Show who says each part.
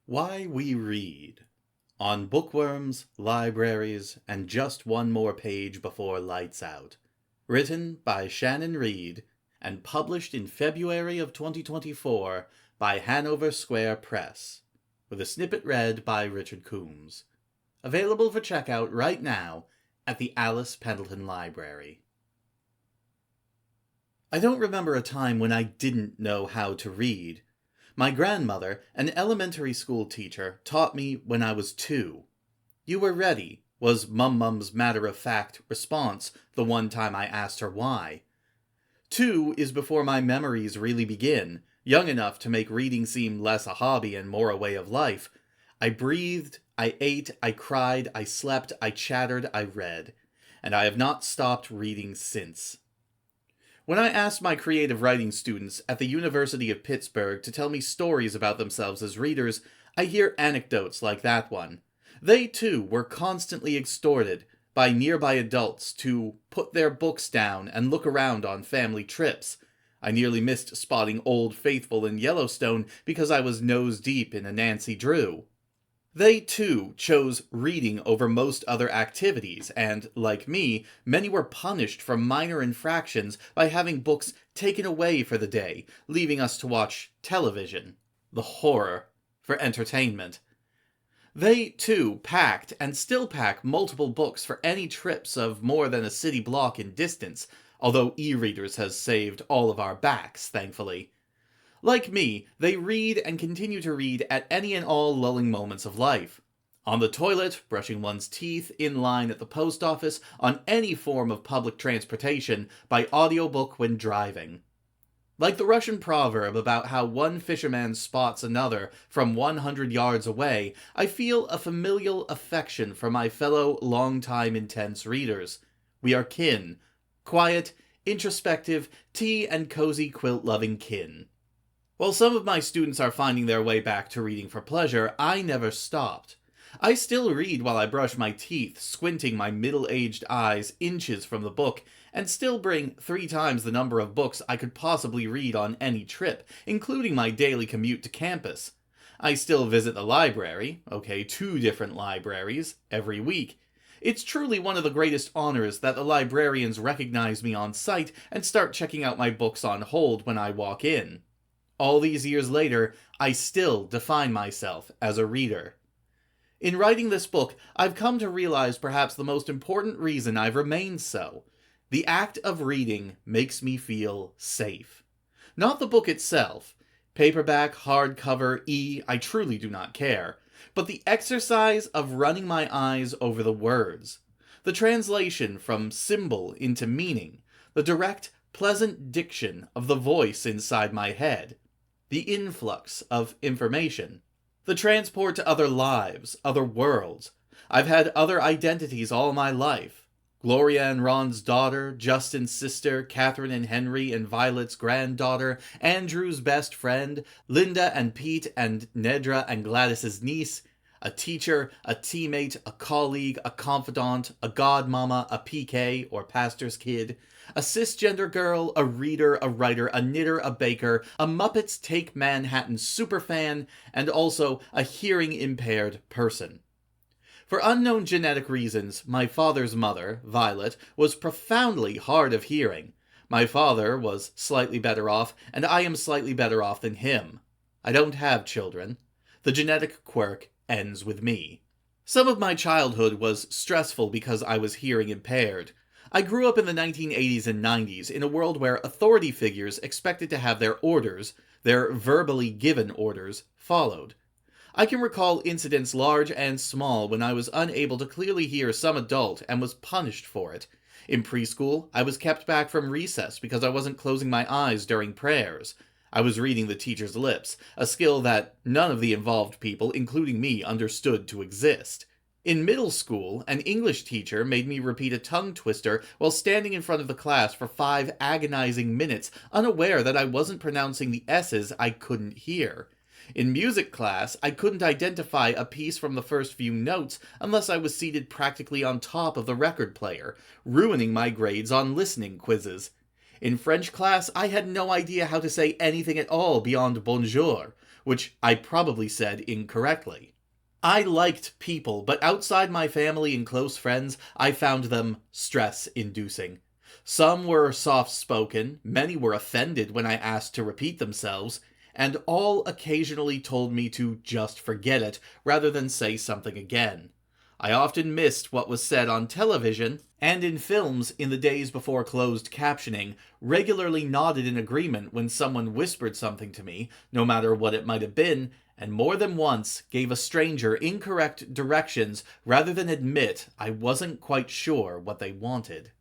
Speaker 1: Why We Read on Bookworms, Libraries, and Just One More Page Before Lights Out. Written by Shannon Reed and published in February of 2024 by Hanover Square Press, with a snippet read by Richard Coombs. Available for checkout right now at the Alice Pendleton Library. I don't remember a time when I didn't know how to read. My grandmother, an elementary school teacher, taught me when I was 2. "You were ready," was Mum-Mum's matter-of-fact response the one time I asked her why. 2 is before my memories really begin, young enough to make reading seem less a hobby and more a way of life. I breathed, I ate, I cried, I slept, I chattered, I read, and I have not stopped reading since. When I asked my creative writing students at the University of Pittsburgh to tell me stories about themselves as readers, I hear anecdotes like that one. They, too, were constantly extorted by nearby adults to put their books down and look around on family trips. I nearly missed spotting Old Faithful in Yellowstone because I was nose-deep in a Nancy Drew. They, too, chose reading over most other activities, and, like me, many were punished for minor infractions by having books taken away for the day, leaving us to watch television, the horror, for entertainment. They, too, packed, and still pack, multiple books for any trips of more than a city block in distance, although e-readers has saved all of our backs, thankfully. Like me, they read and continue to read at any and all lulling moments of life. On the toilet, brushing one's teeth, in line at the post office, on any form of public transportation, by audiobook when driving. Like the Russian proverb about how one fisherman spots another from 100 yards away, I feel a familial affection for my fellow longtime intense readers. We are kin. Quiet, introspective, tea and cozy quilt-loving kin. While some of my students are finding their way back to reading for pleasure, I never stopped. I still read while I brush my teeth, squinting my middle-aged eyes inches from the book, and still bring 3 times the number of books I could possibly read on any trip, including my daily commute to campus. I still visit the library, 2 different libraries, every week. It's truly one of the greatest honors that the librarians recognize me on sight and start checking out my books on hold when I walk in. All these years later, I still define myself as a reader. In writing this book, I've come to realize perhaps the most important reason I've remained so. The act of reading makes me feel safe. Not the book itself. Paperback, hardcover, I truly do not care. But the exercise of running my eyes over the words. The translation from symbol into meaning. The direct, pleasant diction of the voice inside my head. The influx of information. The transport to other lives, other worlds. I've had other identities all my life. Gloria and Ron's daughter, Justin's sister, Catherine and Henry and Violet's granddaughter, Andrew's best friend, Linda and Pete and Nedra and Gladys's niece, a teacher, a teammate, a colleague, a confidant, a godmama, a PK, or pastor's kid, a cisgender girl, a reader, a writer, a knitter, a baker, a Muppets Take Manhattan superfan, and also a hearing-impaired person. For unknown genetic reasons, my father's mother, Violet, was profoundly hard of hearing. My father was slightly better off, and I am slightly better off than him. I don't have children. The genetic quirk ends with me. Some of my childhood was stressful because I was hearing impaired. I grew up in the 1980s and 90s in a world where authority figures expected to have their orders, their verbally given orders, followed. I can recall incidents large and small when I was unable to clearly hear some adult and was punished for it. In preschool, I was kept back from recess because I wasn't closing my eyes during prayers. I was reading the teacher's lips, a skill that none of the involved people, including me, understood to exist. In middle school, an English teacher made me repeat a tongue twister while standing in front of the class for 5 agonizing minutes, unaware that I wasn't pronouncing the S's I couldn't hear. In music class, I couldn't identify a piece from the first few notes unless I was seated practically on top of the record player, ruining my grades on listening quizzes. In French class, I had no idea how to say anything at all beyond bonjour, which I probably said incorrectly. I liked people, but outside my family and close friends, I found them stress-inducing. Some were soft-spoken, many were offended when I asked to repeat themselves, and all occasionally told me to just forget it rather than say something again. I often missed what was said on television, and in films in the days before closed captioning, regularly nodded in agreement when someone whispered something to me, no matter what it might have been, and more than once gave a stranger incorrect directions rather than admit I wasn't quite sure what they wanted.